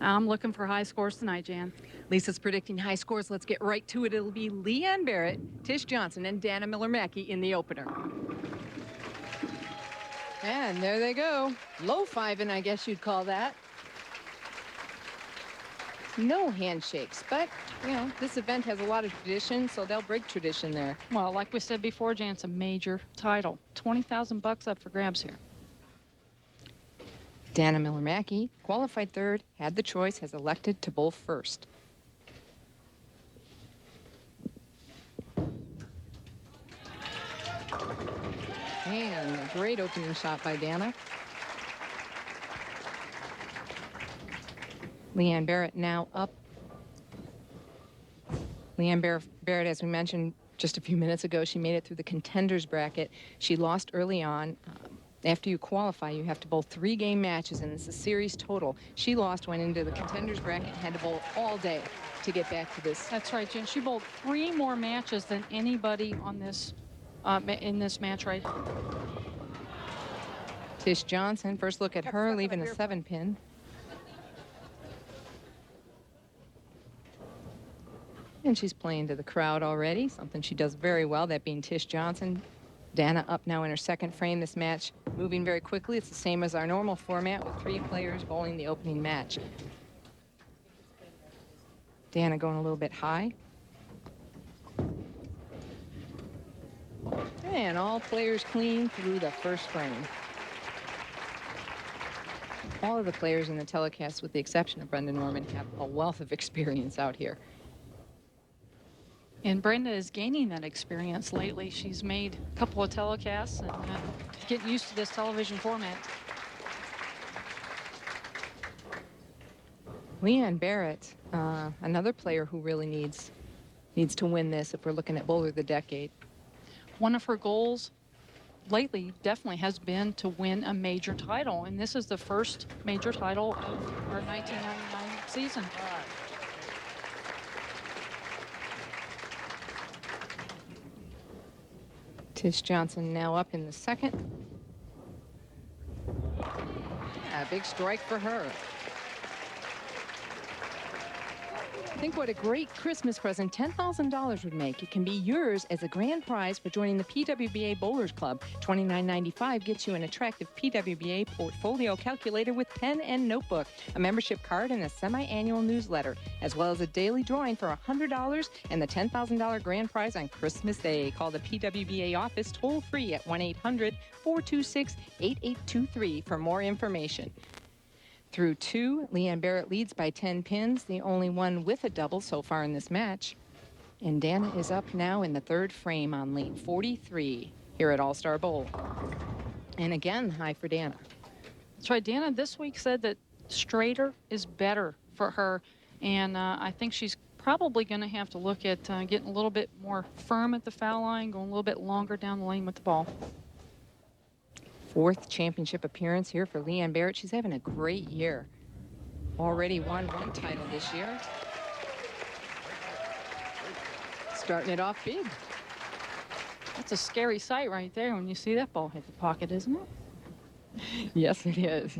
I'm looking for high scores tonight, Jan. Lisa's predicting high scores. Let's get right to it. It'll be Leanne Barrett, Tish Johnson, and Dana Miller-Mackey in the opener. And there they go. Low-fiving, I guess you'd call that. No handshakes, but, you know, this event has a lot of tradition, so they'll break tradition there. Well, like we said before, Jan, it's a major title. $20,000 up for grabs here. Dana Miller-Mackey, qualified third, had the choice, has elected to bowl first. And a great opening shot by Dana. Leanne Barrett now up. Leanne Barrett, as we mentioned just a few minutes ago, she made it through the contenders bracket. She lost early on. After you qualify, you have to bowl 3-game matches, and it's a series total. She lost, went into the contenders bracket, and had to bowl all day to get back to this. That's right, Jen. She bowled 3 more matches than anybody on this in this match right here. Tish Johnson, first look at her, leaving a 7-pin. And she's playing to the crowd already, something she does very well, that being Tish Johnson. Dana up now in her second frame. This match moving very quickly. It's the same as our normal format with 3 players bowling the opening match. Dana going a little bit high. And all players clean through the first frame. All of the players in the telecast, with the exception of Brenda Norman, have a wealth of experience out here. And Brenda is gaining that experience lately. She's made a couple of telecasts and getting used to this television format. Leanne Barrett, another player who really needs to win this if we're looking at Bowler of the Decade. One of her goals lately definitely has been to win a major title, and this is the first major title of our 1999 season. Tish Johnson now up in the second. Yeah, big strike for her. Think what a great Christmas present $10,000 would make. It can be yours as a grand prize for joining the PWBA Bowlers Club. $29.95 gets you an attractive PWBA portfolio calculator with pen and notebook, a membership card, and a semi-annual newsletter, as well as a daily drawing for $100 and the $10,000 grand prize on Christmas Day. Call the PWBA office toll-free at 1-800-426-8823 for more information. Through 2, Leanne Barrett leads by 10 pins, the only one with a double so far in this match. And Dana is up now in the third frame on lane 43 here at All-Star Bowl. And again, high for Dana. That's right. Dana this week said that straighter is better for her. And I think she's probably going to have to look at getting a little bit more firm at the foul line, going a little bit longer down the lane with the ball. 4th championship appearance here for Leanne Barrett. She's having a great year. Already won 1 title this year. Starting it off big. That's a scary sight right there when you see that ball hit the pocket, isn't it? Yes, it is.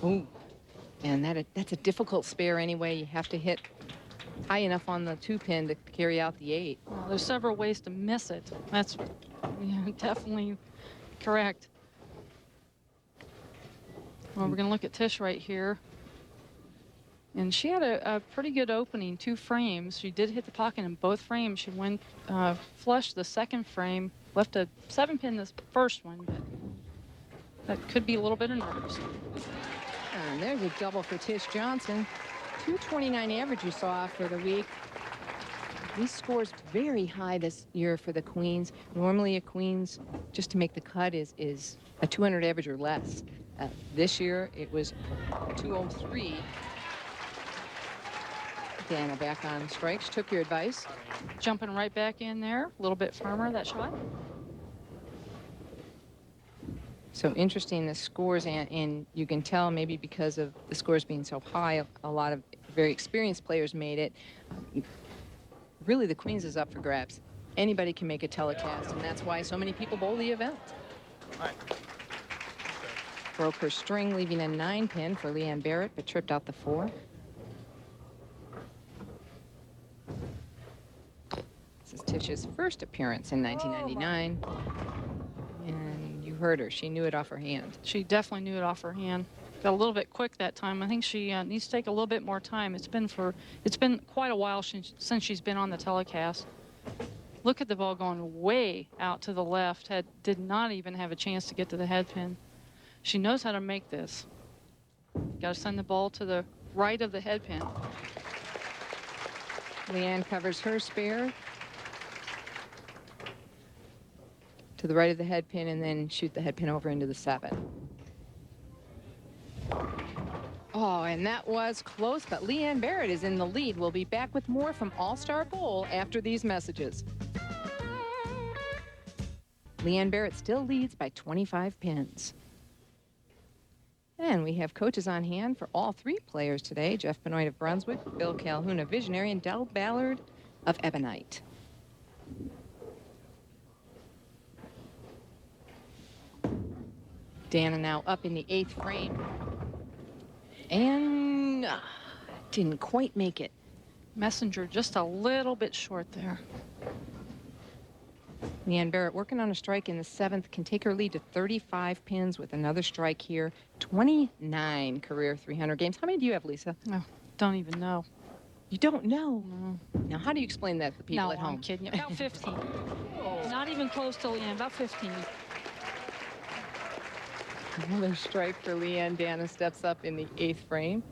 Ooh, and that's a difficult spare anyway. You have to hit high enough on the 2-pin to carry out the 8. Well, there's several ways to miss it. That's definitely correct. Well, we're going to look at Tish right here. And she had a pretty good opening, 2 frames. She did hit the pocket in both frames. She went flush the second frame, left a 7-pin this first one, but that could be a little bit of nerves. And there's a double for Tish Johnson. 229 average you saw for the week. These scores very high this year for the Queens. Normally a Queens, just to make the cut, is a 200 average or less. This year it was 203. Dana back on strikes. Took your advice. Jumping right back in there. A little bit firmer, that shot. So interesting, the scores, and you can tell maybe because of the scores being so high, a lot of very experienced players made it. Really, the Queens is up for grabs. Anybody can make a telecast, and that's why so many people bowl the event. All right. broke her string, leaving a 9-pin for Leanne Barrett, but tripped out the 4. This is Tish's first appearance in 1999. And you heard her. She knew it off her hand. She definitely knew it off her hand. Got a little bit quick that time. I think she needs to take a little bit more time. It's been quite a while since she's been on the telecast. Look at the ball going way out to the left. Did not even have a chance to get to the head pin. She knows how to make this. Got to send the ball to the right of the head pin. Leanne covers her spare to the right of the head pin and then shoot the head pin over into the 7. Oh, and that was close, but Leanne Barrett is in the lead. We'll be back with more from All-Star Bowl after these messages. Leanne Barrett still leads by 25 pins. And we have coaches on hand for all 3 players today. Jeff Benoit of Brunswick, Bill Calhoun of Visionary, and Del Ballard of Ebonite. Dana now up in the 8th frame. And didn't quite make it. Messenger just a little bit short there. Leanne Barrett working on a strike in the 7th, can take her lead to 35 pins with another strike here. 29 career 300 games. How many do you have, Lisa? No, don't even know. You don't know? No. Now, how do you explain that to the people at home? I'm kidding you. About 15. Not even close to Leanne, about 15. Another strike for Leanne. Dana steps up in the 8th frame.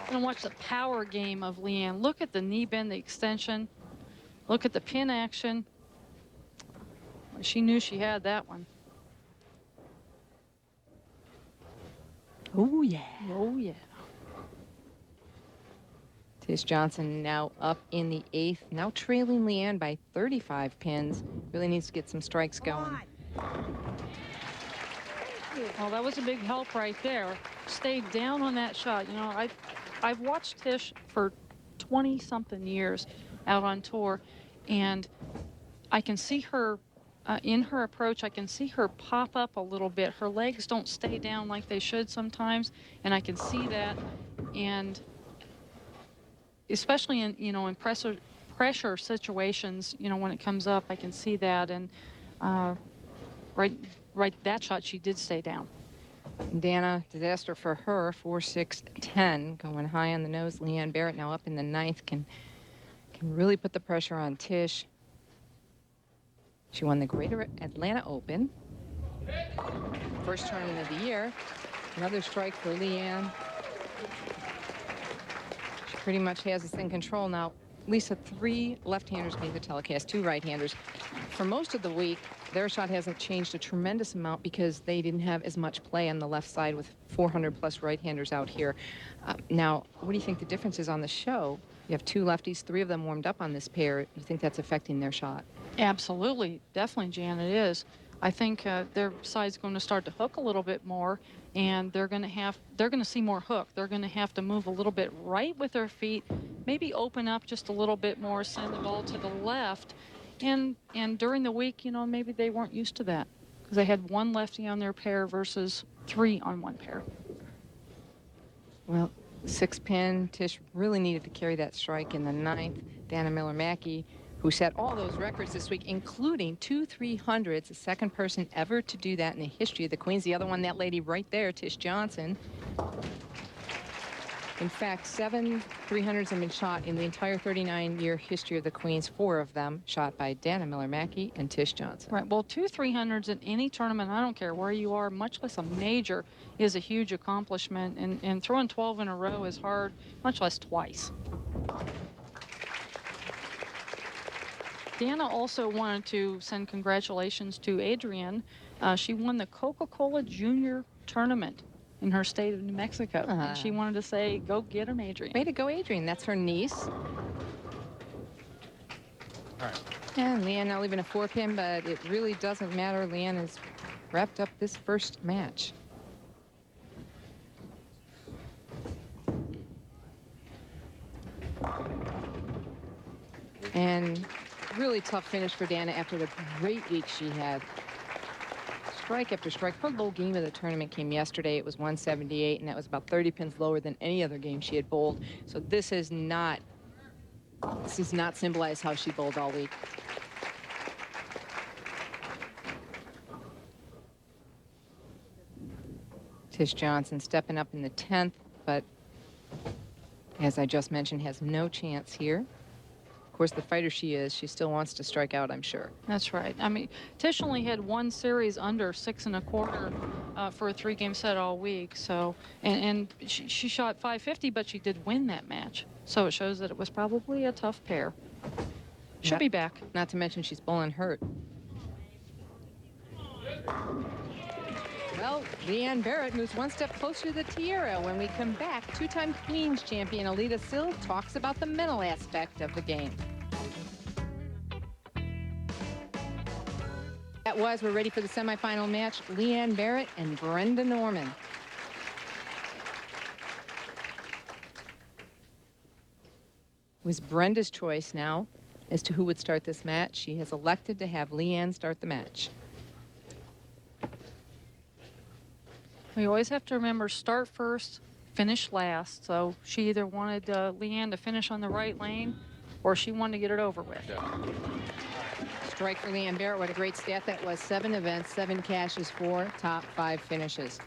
And watch the power game of Leanne. Look at the knee bend, the extension. Look at the pin action. She knew she had that one. Oh, yeah. Oh, yeah. Tish Johnson now up in the 8th, now trailing Leanne by 35 pins. Really needs to get some strikes going. Well, that was a big help right there. Stayed down on that shot. You know, I've watched Tish for 20-something years out on tour, and I can see her in her approach. I can see her pop up a little bit. Her legs don't stay down like they should sometimes, and I can see that. And especially in pressure situations, when it comes up, I can see that. And right that shot, she did stay down. Dana, disaster for her, 4-6-10, going high on the nose. Leanne Barrett now up in the 9th, can really put the pressure on Tish. She won the Greater Atlanta Open, first tournament of the year. Another strike for Leanne. She pretty much has this in control now. Lisa, 3 left-handers made the telecast, 2 right-handers. For most of the week, their shot hasn't changed a tremendous amount because they didn't have as much play on the left side with 400-plus right-handers out here. Now, what do you think the difference is on the show? You have 2 lefties, 3 of them warmed up on this pair. You think that's affecting their shot? Absolutely. Definitely, Jan, it is. I think their side's going to start to hook a little bit more, and they're going to see more hook. They're going to have to move a little bit right with their feet, maybe open up just a little bit more, send the ball to the left. And during the week, maybe they weren't used to that because they had 1 lefty on their pair versus 3 on 1 pair. Well, 6-pin, Tish really needed to carry that strike in the 9th. Dana Miller-Mackey, who set all those records this week, including 2 300s, the second person ever to do that in the history of the Queens. The other one, that lady right there, Tish Johnson. In fact, 7 300s have been shot in the entire 39-year history of the Queens, 4 of them shot by Dana Miller-Mackey and Tish Johnson. Right. Well, 2 300s in any tournament, I don't care where you are, much less a major, is a huge accomplishment. And throwing 12 in a row is hard, much less twice. Dana also wanted to send congratulations to Adrienne. She won the Coca-Cola Junior Tournament in her state of New Mexico. And she wanted to say, go get him, Adrienne. Way to go, Adrienne. That's her niece. All right. And Leanne now leaving a 4-pin, but it really doesn't matter. Leanne has wrapped up this first match. And Really tough finish for Dana after the great week she had. Strike after strike. Her low game of the tournament came yesterday. It was 178, and that was about 30 pins lower than any other game she had bowled. So this does not symbolize how she bowled all week. Tish Johnson stepping up in the 10th, but as I just mentioned, has no chance here. Of course, the fighter she is, she still wants to strike out, I'm sure. That's right. I mean, Tish only had one series under 6 1/4 for a 3-game set all week. So, and she shot 550, but she did win that match. So it shows that it was probably a tough pair. She'll be back. Not to mention she's bowling hurt. Well, Leanne Barrett moves one step closer to the tiara. When we come back, two-time Queens champion Alita Sill talks about the mental aspect of the game. We're ready for the semifinal match. Leanne Barrett and Brenda Norman. It was Brenda's choice now as to who would start this match. She has elected to have Leanne start the match. We always have to remember, start first, finish last. So she either wanted Leanne to finish on the right lane, or she wanted to get it over with. Strike for Leanne Barrett. What a great stat that was. 7 events, 7 cashes, 4 top 5 finishes.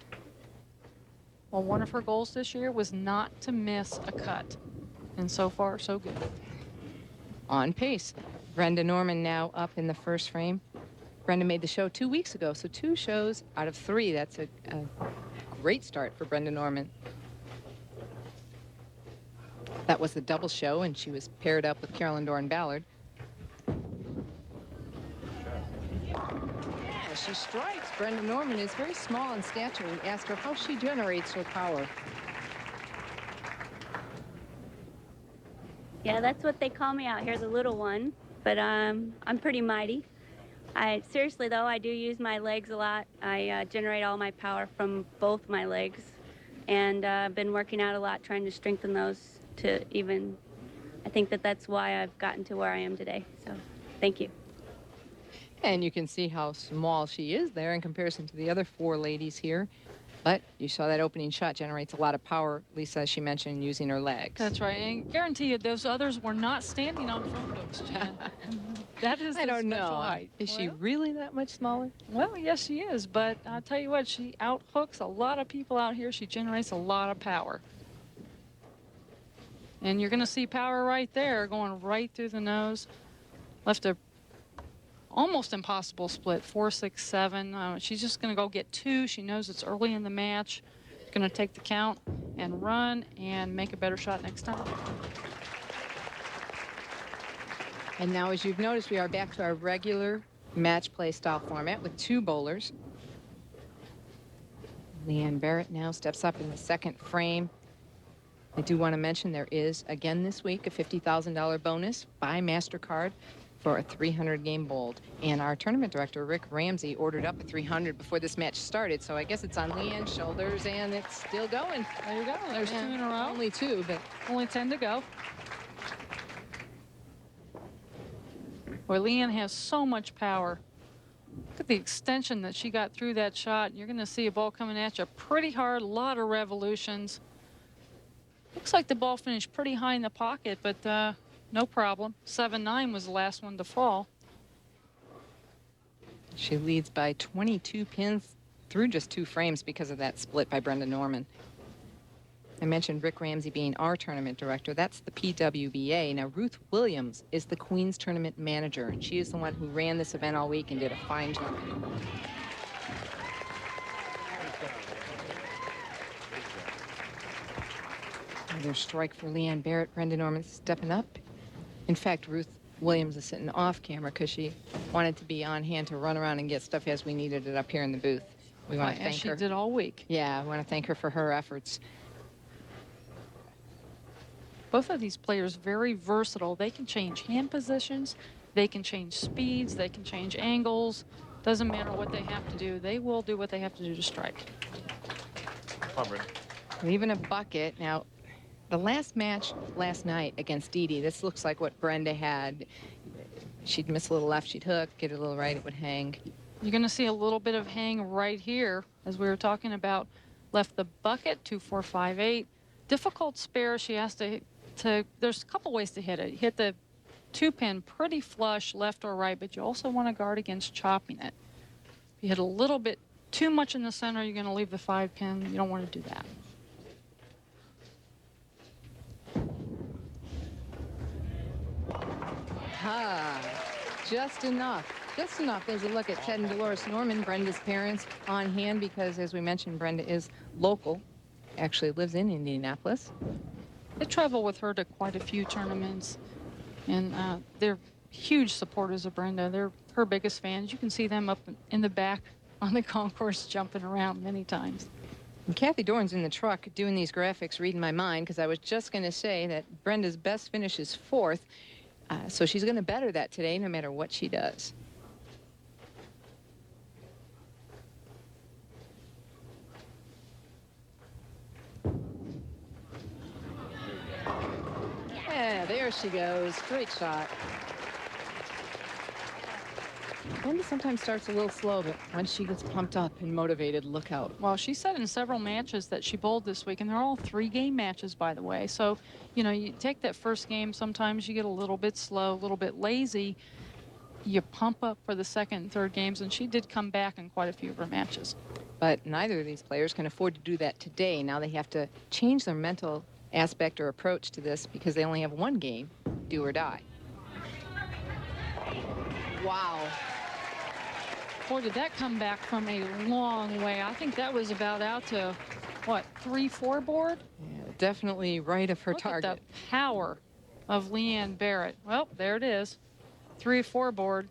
Well, one of her goals this year was not to miss a cut. And so far, so good. On pace. Brenda Norman now up in the first frame. Brenda made the show 2 weeks ago, so 2 shows out of 3. That's a great start for Brenda Norman. That was the double show, and she was paired up with Carolyn Doran Ballard. Yeah, she strikes. Brenda Norman is very small in stature. We asked her how she generates her power. Yeah, that's what they call me out here, the little one. But I'm pretty mighty. Seriously though, I do use my legs a lot. I generate all my power from both my legs, and I've been working out a lot trying to strengthen those to even. I think that's why I've gotten to where I am today. So, thank you. And you can see how small she is there in comparison to the other 4 ladies here. But you saw that opening shot generates a lot of power, Lisa, as she mentioned, using her legs. That's right. And guarantee you, those others were not standing on photos, Jen. That is I don't special know. height. Is she really that much smaller? Well, yes, she is. But I'll tell you what, she outhooks a lot of people out here. She generates a lot of power. And you're going to see power right there going right through the nose. Left a almost impossible split, 4, 6, 7. She's just going to go get 2. She knows it's early in the match. Going to take the count and run and make a better shot next time. And now, as you've noticed, we are back to our regular match play style format with 2 bowlers. Leanne Barrett now steps up in the second frame. I do want to mention there is, again this week, a $50,000 bonus by MasterCard for a 300-game bowled. And our tournament director, Rick Ramsey, ordered up a 300 before this match started. So I guess it's on Leanne's shoulders, and it's still going. There you go. There's 2 in a row. Only 2, but only 10 to go. Well, Leanne has so much power. Look at the extension that she got through that shot. You're going to see a ball coming at you pretty hard, a lot of revolutions. Looks like the ball finished pretty high in the pocket, but no problem. 7-9 was the last one to fall. She leads by 22 pins through just 2 frames because of that split by Brenda Norman. I mentioned Rick Ramsey being our tournament director. That's the PWBA. Now, Ruth Williams is the Queens tournament manager, and she is the one who ran this event all week and did a fine job. Another strike for Leanne Barrett. Brenda Norman stepping up. In fact, Ruth Williams is sitting off camera because she wanted to be on hand to run around and get stuff as we needed it up here in the booth. We want to thank her. She did all week. Yeah, I want to thank her for her efforts. Both of these players very versatile. They can change hand positions, they can change speeds, they can change angles. Doesn't matter what they have to do. They will do what they have to do to strike. Leaving a bucket. Now, the last match last night against Dee Dee, this looks like what Brenda had. She'd miss a little left, she'd hook, get a little right, it would hang. You're going to see a little bit of hang right here, as we were talking about. Left the bucket, 2-4-5-8. Difficult spare. She has to there's a couple ways to hit it. Hit the 2-pin pretty flush, left or right, but you also want to guard against chopping it. If you hit a little bit too much in the center, you're going to leave the 5-pin. You don't want to do that. Just enough. Just enough. There's a look at Ted and Dolores Norman, Brenda's parents, on hand because, as we mentioned, Brenda is local, actually lives in Indianapolis. They travel with her to quite a few tournaments, and they're huge supporters of Brenda. They're her biggest fans. You can see them up in the back on the concourse jumping around many times. And Kathy Dorn's in the truck doing these graphics, reading my mind, because I was just going to say that Brenda's best finish is 4th, so she's going to better that today no matter what she does. Yeah, there she goes. Great shot. Brenda sometimes starts a little slow, but once she gets pumped up and motivated, look out. Well, she said in several matches that she bowled this week, and they're all 3-game matches, by the way. So, you know, you take that first game, sometimes you get a little bit slow, a little bit lazy. You pump up for the second and third games, and she did come back in quite a few of her matches. But neither of these players can afford to do that today. Now they have to change their mental aspect or approach to this because they only have one game, do or die. Wow. Boy, did that come back from a long way. I think that was about out to, what, 3-4 board? Yeah, definitely right of her Look target. at the power of Leanne Barrett. Well, there it is. 3-4 board.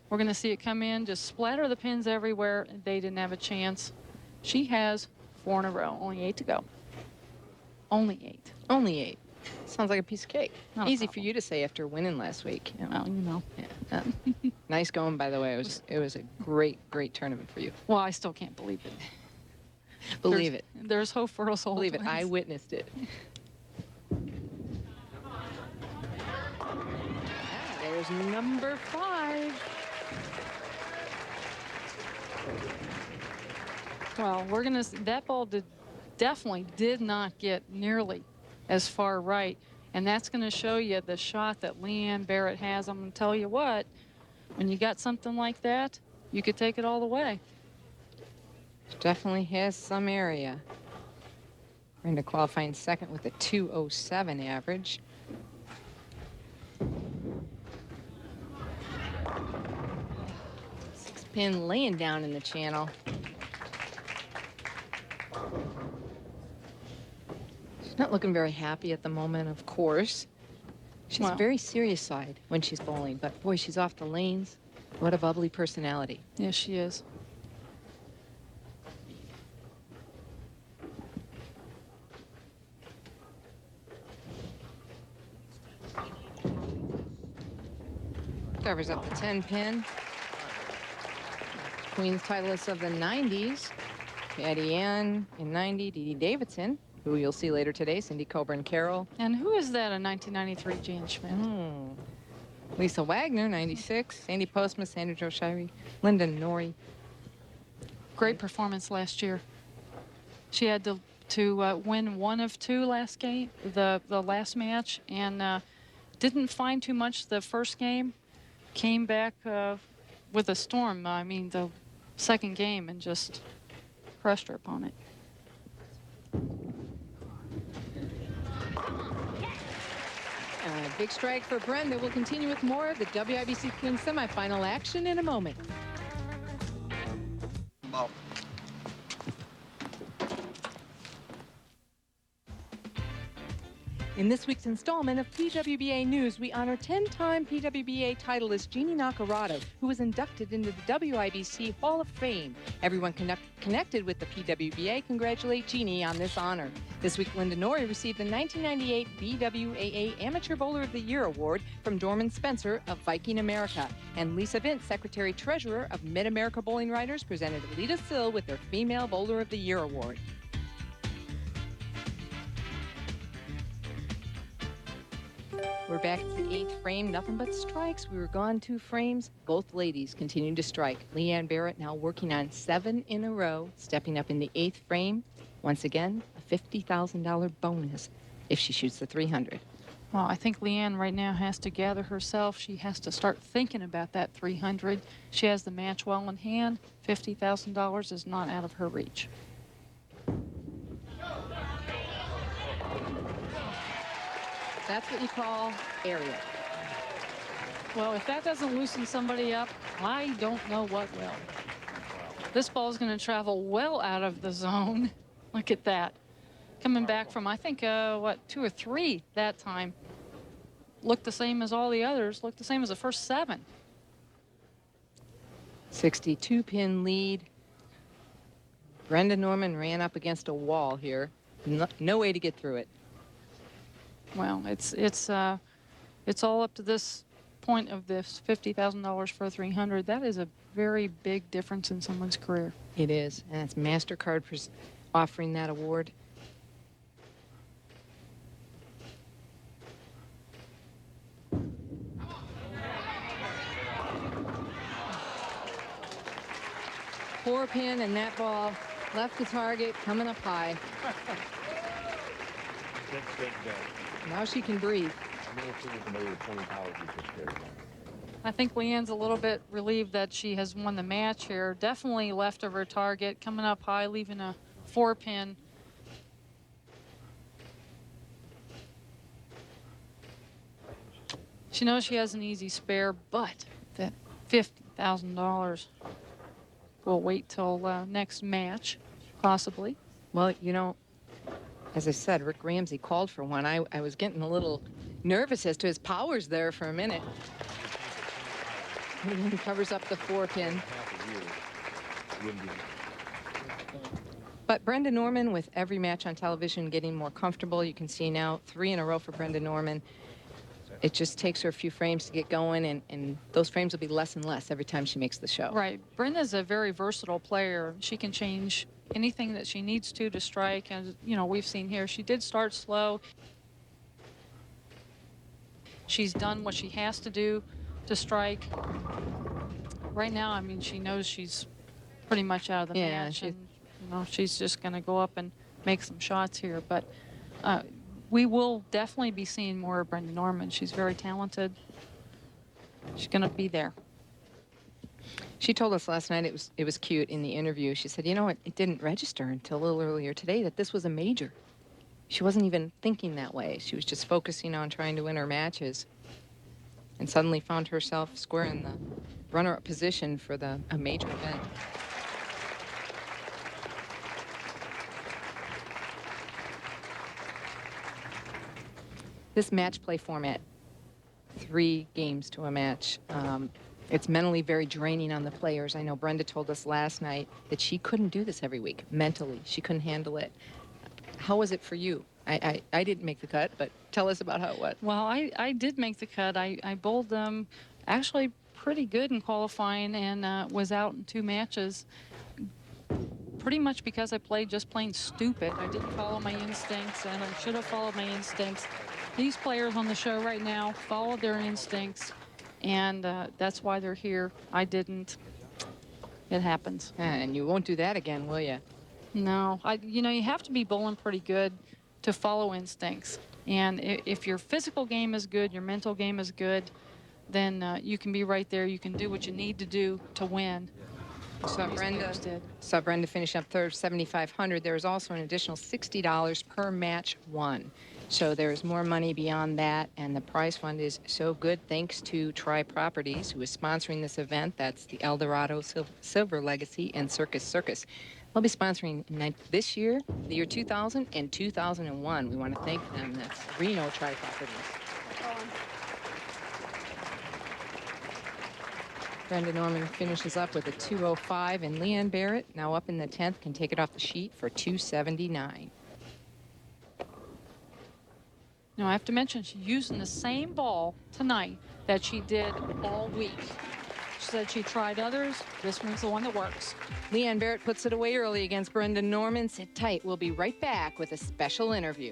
We're going to see it come in, just splatter the pins everywhere. They didn't have a chance. She has 4 in a row. Only 8 to go. Only 8. Only 8. Sounds like a piece of cake. Not a Easy for problem. you to say after winning last week. Well, you know. Yeah. Nice going, by the way. It was a great tournament for you. Well, I still can't believe it. Believe it. There's hope for us all. Believe it. I witnessed it. There's number 5. Well, we're going to, that ball definitely did not get nearly as far right. And that's going to show you the shot that Leanne Barrett has. I'm going to tell you what, when you got something like that, you could take it all the way. Definitely has some area. Brenda qualifying second with a 207 average. Six-pin laying down in the channel. She's not looking very happy at the moment, of course. She's a very serious side when she's bowling, but boy, she's off the lanes. What a bubbly personality. Yes, she is. Covers up the 10-pin. Queens titleist of the 90s. Patty Ann in 90, Dee Dee Davidson, who you'll see later today, Cindy Coburn Carroll. And who is that in 1993, Jan Schmidt? Lisa Wagner, 96, Sandy Postma, Sandra Jo Shirey, Linda Norrie. Great performance last year. She had to win 1 of 2 last game, the last match, and didn't find too much the first game. Came back with a storm. I mean, the second game, and just crushed her opponent. Big strike for Brenda. We'll continue with more of the WIBC Queens semifinal action in a moment. In this week's installment of PWBA News, we honor 10-time PWBA titleist Jeannie Nacarado, who was inducted into the WIBC Hall of Fame. Everyone connected with the PWBA congratulate Jeannie on this honor. This week, Linda Norrie received the 1998 BWAA Amateur Bowler of the Year Award from Dorman Spencer of Viking America. And Lisa Vint, Secretary-Treasurer of Mid-America Bowling Writers, presented Alita Sill with their Female Bowler of the Year Award. We're We're back at the 8th frame. Nothing but strikes. We were gone 2 frames. Both ladies continuing to strike. Leanne Barrett now working on 7 in a row, stepping up in the 8th frame. Once again, a $50,000 bonus if she shoots the 300. Well, I think Leanne right now has to gather herself. She has to start thinking about that 300. She has the match well in hand. $50,000 is not out of her reach. That's what you call area. Well, if that doesn't loosen somebody up, I don't know what will. This ball is going to travel well out of the zone. Look at that. Coming back from, I think, 2 or 3 that time. Looked the same as all the others. Looked the same as the first 7. 62-pin lead. Brenda Norman ran up against a wall here. No way to get through it. Well, it's all up to this point of this $50,000 for 300. That is a very big difference in someone's career. It is, and it's MasterCard offering that award. Four pin, and that ball left the target, coming up high. Now she can breathe. I think Leanne's a little bit relieved that she has won the match here. Definitely left of her target, coming up high, leaving a 4-pin. She knows she has an easy spare, but that $50,000 will wait till next match, possibly. Well, you know, as I said, Rick Ramsey called for one. I was getting a little nervous as to his powers there for a minute. He covers up the 4-pin. But Brenda Norman, with every match on television getting more comfortable, you can see now 3 in a row for Brenda Norman. It just takes her a few frames to get going, and those frames will be less and less every time she makes the show. Right. Brenda's a very versatile player. She can change anything that she needs to strike. And, you know, we've seen here, she did start slow. She's done what she has to do to strike. Right now, I mean, she knows she's pretty much out of the match. And, you know, she's just going to go up and make some shots here. But we will definitely be seeing more of Brenda Norman. She's very talented. She's going to be there. She told us last night, it was cute in the interview. She said, you know, it didn't register until a little earlier today that this was a major. She wasn't even thinking that way. She was just focusing on trying to win her matches, and suddenly found herself square in the runner-up position for a major event. This match play format, 3 games to a match, it's mentally very draining on the players. I know Brenda told us last night that she couldn't do this every week. Mentally, she couldn't handle it. How was it for you? I didn't make the cut, but tell us about how it was. Well, I did make the cut. I bowled them actually pretty good in qualifying, and was out in 2 matches. Pretty much because I played just plain stupid. I didn't follow my instincts, and I should have followed my instincts. These players on the show right now followed their instincts, and that's why they're here. I didn't. It happens. And you won't do that again, will you? No. You know, you have to be bowling pretty good to follow instincts. And if your physical game is good, your mental game is good, then you can be right there. You can do what you need to do to win. Saw Brenda finish up third, 7,500. There is also an additional $60 per match won. So there's more money beyond that, and the prize fund is so good thanks to Tri Properties, who is sponsoring this event. That's the Eldorado Silver Legacy and Circus Circus. They'll be sponsoring this year, the year 2000 and 2001. We want to thank them. That's Reno Tri Properties. Brenda Norman finishes up with a 205, and Leanne Barrett, now up in the 10th, can take it off the sheet for 279. Now, I have to mention, she's using the same ball tonight that she did all week. She said she tried others. This one's the one that works. Leanne Barrett puts it away early against Brenda Norman. Sit tight. We'll be right back with a special interview.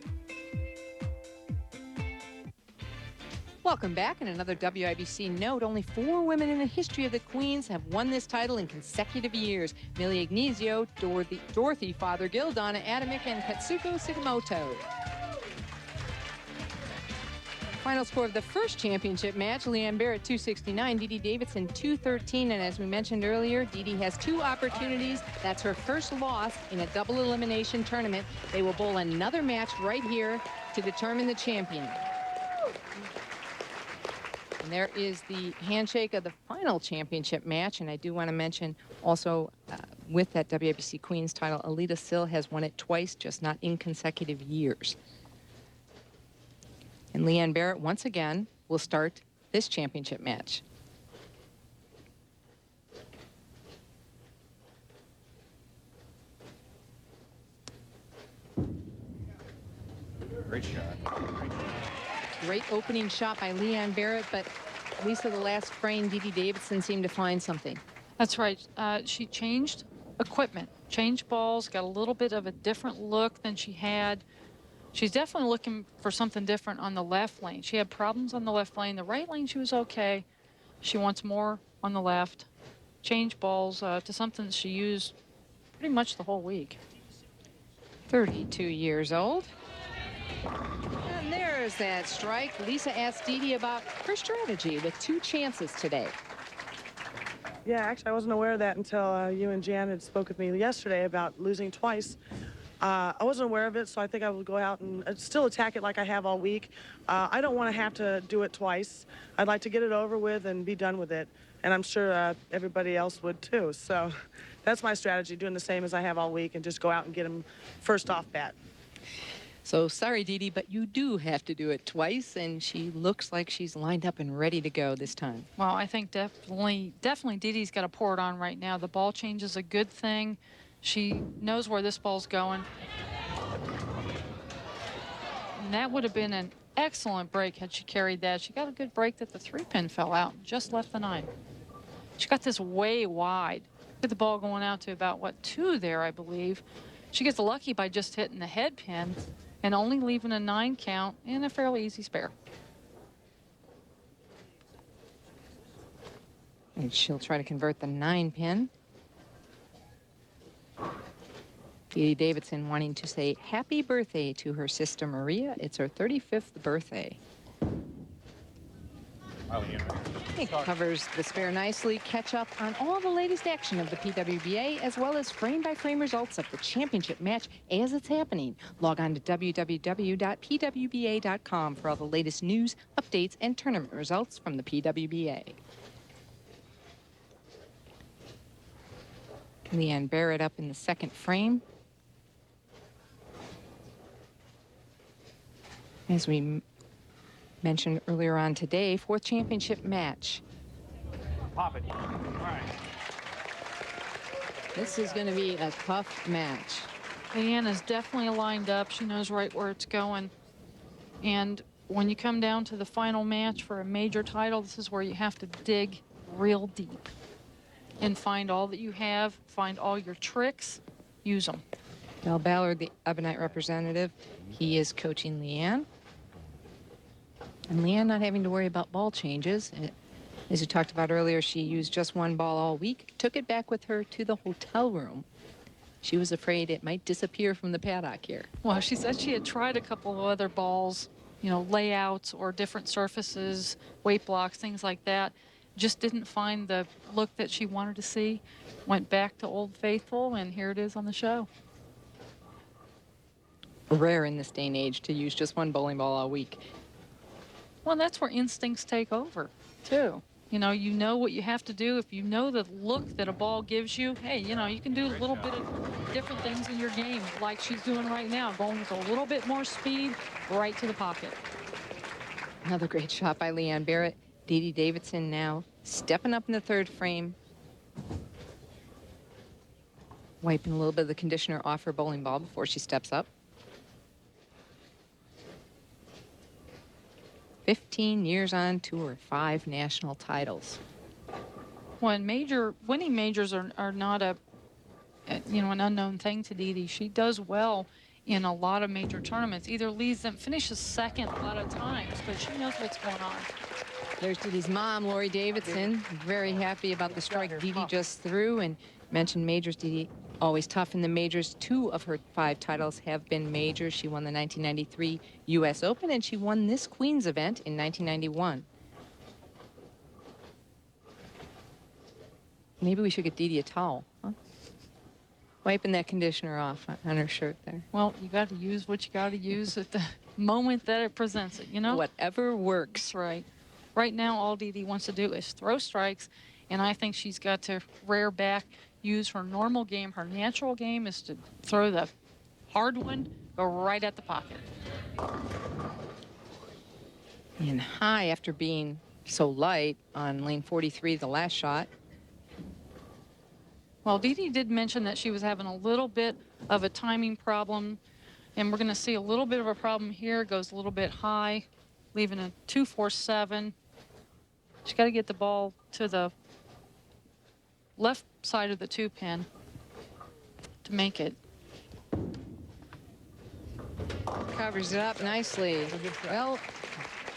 Welcome back. And another WIBC note, only 4 women in the history of the Queens have won this title in consecutive years. Millie Agnizio, Dorothy Fothergill, Donna Adamick, and Katsuko Sugimoto. Final score of the first championship match, Leanne Barrett 269, Dee Dee Davidson 213. And as we mentioned earlier, Dee Dee has 2 opportunities. That's her first loss in a double elimination tournament. They will bowl another match right here to determine the champion. And there is the handshake of the final championship match. And I do want to mention also with that WIBC Queens title, Alita Sill has won it twice, just not in consecutive years. And Leanne Barrett, once again, will start this championship match. Great shot. Great opening shot by Leanne Barrett, but Lisa, the last frame, Dee Dee Davidson seemed to find something. That's right. She changed equipment, changed balls, got a little bit of a different look than she had. She's definitely looking for something different on the left lane. She had problems on the left lane. The right lane, she was okay. She wants more on the left. Change balls to something that she used pretty much the whole week. 32 years old. And there's that strike. Lisa asked Dee Dee about her strategy with 2 chances today. Yeah, actually, I wasn't aware of that until you and Jan had spoke with me yesterday about losing twice. I wasn't aware of it, so I think I will go out and still attack it like I have all week. I don't want to have to do it twice. I'd like to get it over with and be done with it, and I'm sure everybody else would too. So that's my strategy, doing the same as I have all week and just go out and get them first off bat. So sorry, Dee Dee, but you do have to do it twice, and she looks like she's lined up and ready to go this time. Well, I think definitely Dee Dee's got to pour it on right now. The ball change is a good thing. She knows where this ball's going. And that would have been an excellent break had she carried that. She got a good break that the 3-pin fell out, just left the 9. She got this way wide. Get the ball going out to about, what, 2 there, I believe. She gets lucky by just hitting the head pin and only leaving a 9 count in a fairly easy spare. And she'll try to convert the 9-pin. Dee Dee Davidson wanting to say happy birthday to her sister Maria. It's her 35th birthday. It covers the spare nicely. Catch up on all the latest action of the PWBA, as well as frame-by-frame results of the championship match as it's happening. Log on to www.pwba.com for all the latest news, updates, and tournament results from the PWBA. Leanne Barrett up in the second frame. As we mentioned earlier on today, 4th championship match. Pop it. All right. This is going to be a tough match. Leanne is definitely lined up. She knows right where it's going. And when you come down to the final match for a major title, this is where you have to dig real deep and find all that you have, find all your tricks, use them. Del Ballard, the Ebonite representative, he is coaching Leanne. And Leanne not having to worry about ball changes. As you talked about earlier, she used just 1 ball all week, took it back with her to the hotel room. She was afraid it might disappear from the paddock here. Well, she said she had tried a couple of other balls, you know, layouts or different surfaces, weight blocks, things like that. Just didn't find the look that she wanted to see. Went back to Old Faithful, and here it is on the show. Rare in this day and age to use just 1 bowling ball all week. Well, that's where instincts take over, too. You know what you have to do. If you know the look that a ball gives you, hey, you know, you can do a little bit of different things in your game, like she's doing right now, going with a little bit more speed right to the pocket. Another great shot by Leanne Barrett. Dee Dee Davidson now stepping up in the 3rd frame. Wiping a little bit of the conditioner off her bowling ball before she steps up. 15 years on tour, 5 national titles. When winning majors are not an unknown thing to Dee Dee. She does well in a lot of major tournaments. Either leads them, finishes second a lot of times, but she knows what's going on. There's Didi's mom, Lori Davidson, very happy about the strike Didi just threw, and mentioned majors. Didi always tough in the majors. 2 of her 5 titles have been majors. She won the 1993 U.S. Open, and she won this Queens event in 1991. Maybe we should get Didi a towel, huh? Wiping that conditioner off on her shirt there. Well, you got to use what you got to use at the moment that it presents it, you know? Whatever works. That's right. Right now, all Didi wants to do is throw strikes, and I think she's got to rear back, use her normal game. Her natural game is to throw the hard one, go right at the pocket. And high after being so light on lane 43, the last shot. Well, Didi did mention that she was having a little bit of a timing problem, and we're going to see a little bit of a problem here. It goes a little bit high, leaving a 2-4-7. She's got to get the ball to the left side of the 2-pin to make it. Covers it up nicely. Well,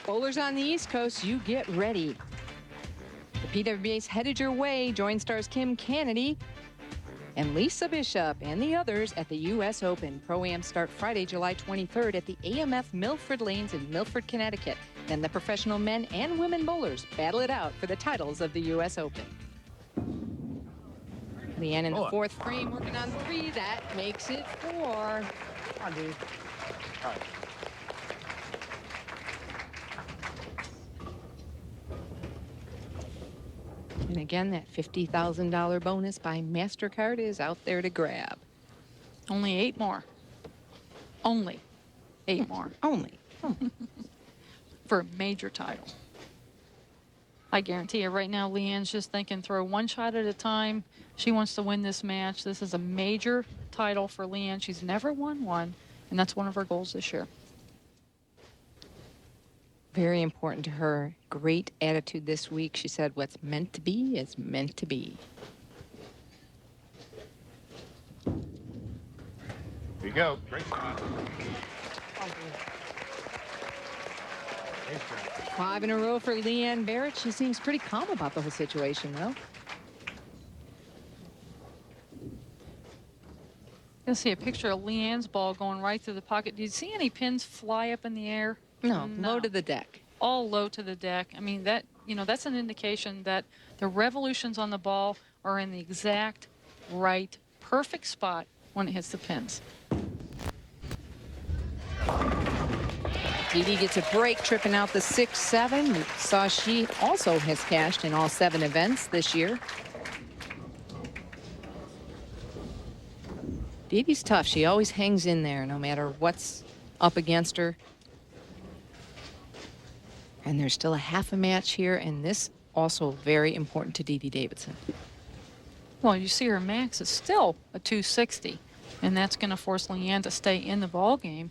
bowlers on the East Coast, you get ready. The PWBA's headed your way. Join stars Kim Kennedy and Lisa Bishop and the others at the U.S. Open. Pro-Am start Friday, July 23rd at the AMF Milford Lanes in Milford, Connecticut. Then the professional men and women bowlers battle it out for the titles of the U.S. Open. Leanne in the 4th frame, working on 3. That makes it 4. Come on, dude. All right. And again, that $50,000 bonus by MasterCard is out there to grab. Only 8 more. Only 8 more. Only. For a major title. I guarantee you right now, Leanne's just thinking throw one shot at a time. She wants to win this match. This is a major title for Leanne. She's never won one, and that's one of her goals this year. Very important to her. Great attitude this week. She said, what's meant to be is meant to be. Here you go. Great shot. 5 in a row for Leanne Barrett. She seems pretty calm about the whole situation, though. You'll see a picture of Leanne's ball going right through the pocket. Do you see any pins fly up in the air? No, low to the deck. All low to the deck. I mean, that, you know, that's an indication that the revolutions on the ball are in the exact right, perfect spot when it hits the pins. Didi gets a break, tripping out the 6-7. We saw she also has cashed in all 7 events this year. Didi's tough. She always hangs in there no matter what's up against her. And there's still a half a match here, and this also very important to Didi Davidson. Well, you see her max is still a 260, and that's going to force Leanne to stay in the ball game.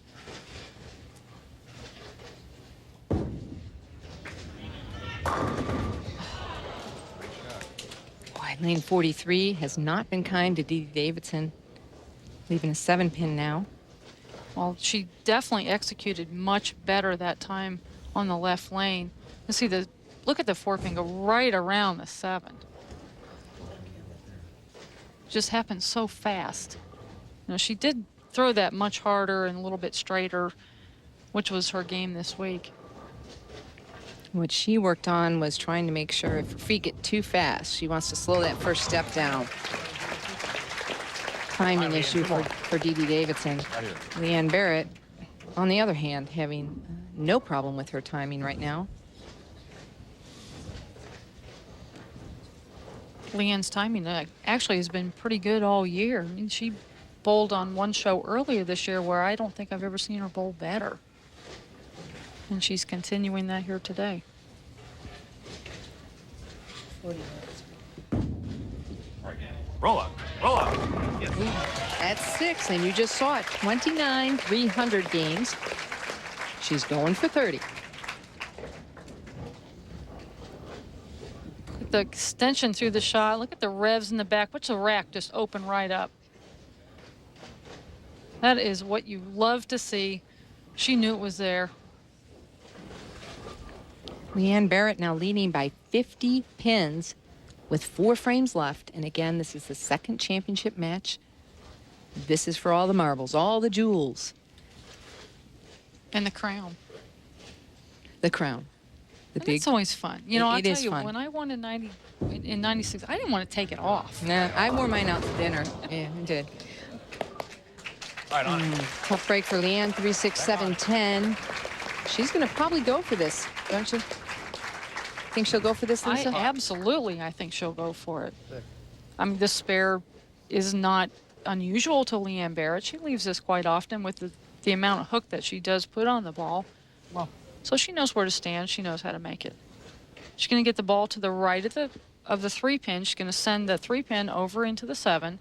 Boy, lane 43 has not been kind to Didi Davidson, leaving a 7-pin now. Well, she definitely executed much better that time on the left lane. You see look at the 4-pin go right around the 7. Just happened so fast. You know, she did throw that much harder and a little bit straighter, which was her game this week. What she worked on was trying to make sure if her feet get too fast, she wants to slow that first step down. Timing issue for Didi Davidson. Leanne Barrett, on the other hand, having no problem with her timing right now. Leanne's timing actually has been pretty good all year. I mean, she bowled on one show earlier this year where I don't think I've ever seen her bowl better. And she's continuing that here today. Roll up. Roll up. Yes. At 6, and you just saw it, 29 300 games. She's going for 30. The extension through the shot. Look at the revs in the back. Watch the rack just open right up. That is what you love to see. She knew it was there. Leanne Barrett now leading by 50 pins with 4 frames left. And again, this is the second championship match. This is for all the marbles, all the jewels. And the crown. The crown. The And big. it's always fun. You know, I'll It tell is you, fun. when I won in 96, I didn't want to take it off. Nah, I wore mine out to dinner. Yeah, I did. Right on. Tough break for Leanne, 3-6-7-10. She's going to probably go for this, don't you? Think she'll go for this, Lisa? I think she'll go for it. I mean, this spare is not unusual to Leanne Barrett. She leaves this quite often with the amount of hook that she does put on the ball. Well, So she knows where to stand. She knows how to make it. She's going to get the ball to the right of the 3-pin. She's going to send the 3-pin over into the 7.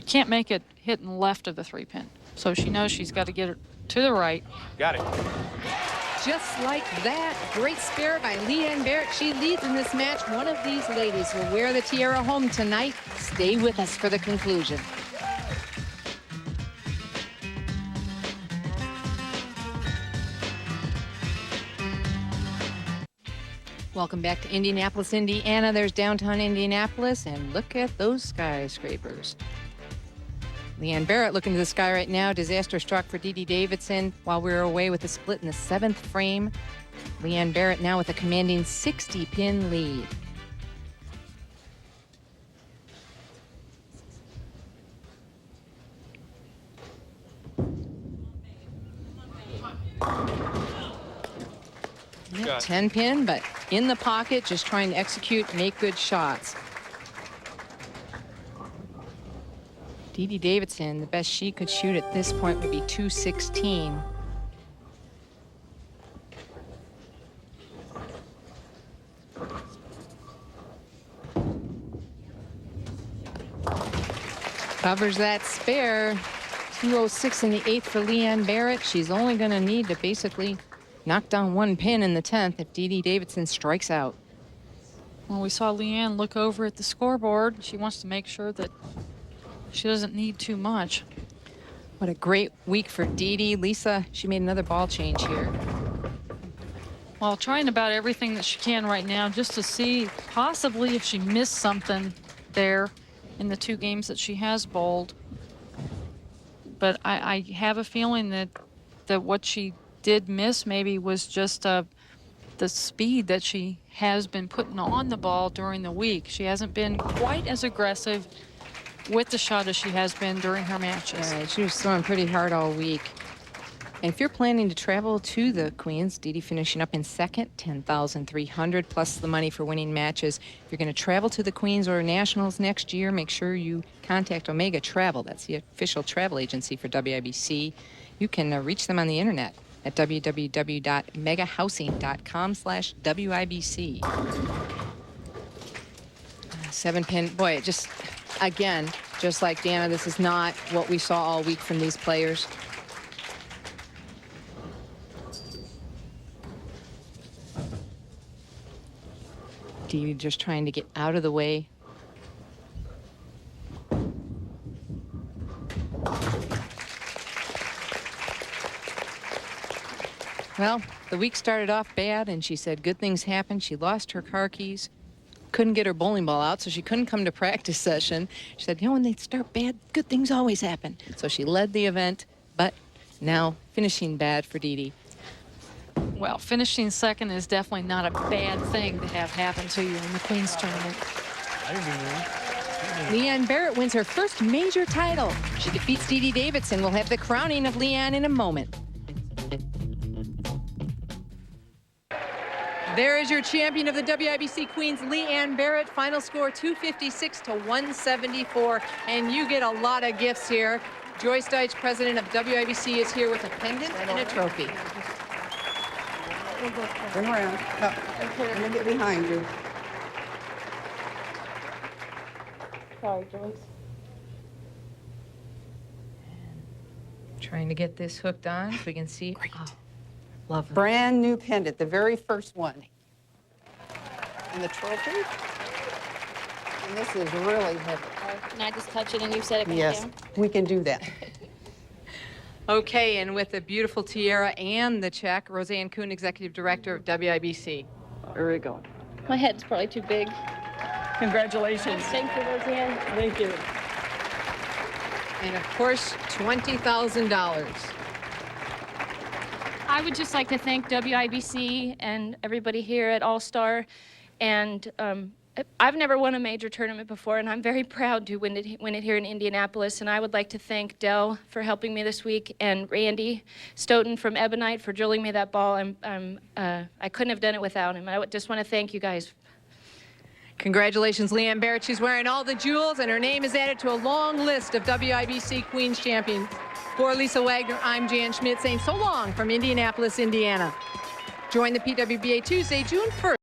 Can't make it hitting left of the 3-pin. So she knows she's got to get it to the right. got it. Just like that, great spare by Leanne Barrett. She leads in this match. One of these ladies will wear the tiara home tonight. Stay with us for the conclusion. Welcome back to Indianapolis, Indiana. There's downtown Indianapolis, and look at those skyscrapers. Leanne Barrett looking to the sky right now. Disaster struck for Dee Davidson while we were away with a split in the 7th frame. Leanne Barrett now with a commanding 60-pin lead. Yep, 10-pin, but in the pocket, just trying to execute, make good shots. Dee Davidson, the best she could shoot at this point would be 216. Covers that spare. 206 in the 8th for Leanne Barrett. She's only going to need to basically knock down 1 pin in the 10th if Dee Davidson strikes out. Well, we saw Leanne look over at the scoreboard. She wants to make sure that she doesn't need too much. What a great week for Dee. Lisa, she made another ball change here. Well, trying about everything that she can right now just to see possibly if she missed something there in the 2 games that she has bowled. But I have a feeling that what she did miss maybe was just the speed that she has been putting on the ball during the week. She hasn't been quite as aggressive with the shot as she has been during her matches. Right, she was throwing pretty hard all week. And if you're planning to travel to the Queens, Dee finishing up in 2nd, $10,300 plus the money for winning matches. If you're going to travel to the Queens or Nationals next year, make sure you contact Omega Travel. That's the official travel agency for WIBC. You can reach them on the internet at www.megahousing.com/WIBC. 7-pin, boy, it just, again, just like Dana, this is not what we saw all week from these players. Dee just trying to get out of the way. Well, the week started off bad, and she said good things happened. She lost her car keys, couldn't get her bowling ball out, so she couldn't come to practice session. She said, you know, when they start bad, good things always happen. So she led the event, but now finishing bad for Dee. Well, finishing 2nd is definitely not a bad thing to have happen to you in the Queens tournament. Leanne Barrett wins her first major title. She defeats Dee Davidson. We'll have the crowning of Leanne in a moment. There is your champion of the WIBC Queens, Leanne Barrett. Final score 256 to 174. And you get a lot of gifts here. Joyce Deitch, president of WIBC, is here with a pendant and a trophy. Turn around. Oh, I'm gonna get behind you. Sorry, Joyce. Trying to get this hooked on so we can see. Great. Oh, lovely. Brand new pendant, the very first one. And the trophy. And this is really heavy. Can I just touch it and you set it back Yes, down? we can do that. Okay, and with the beautiful tiara and the check, Roseanne Kuhn, Executive Director of WIBC. Very good. My head's probably too big. Congratulations. Thank you, Roseanne. Thank you. And of course, $20,000. I would just like to thank WIBC and everybody here at All Star. And I've never won a major tournament before, and I'm very proud to win it here in Indianapolis. And I would like to thank Dell for helping me this week, and Randy Stoughton from Ebonite for drilling me that ball. I couldn't have done it without him. I just want to thank you guys. Congratulations, Leanne Barrett. She's wearing all the jewels, and her name is added to a long list of WIBC Queens champions. For Lisa Wagner, I'm Jan Schmidt saying so long from Indianapolis, Indiana. Join the PWBA Tuesday, June 1st.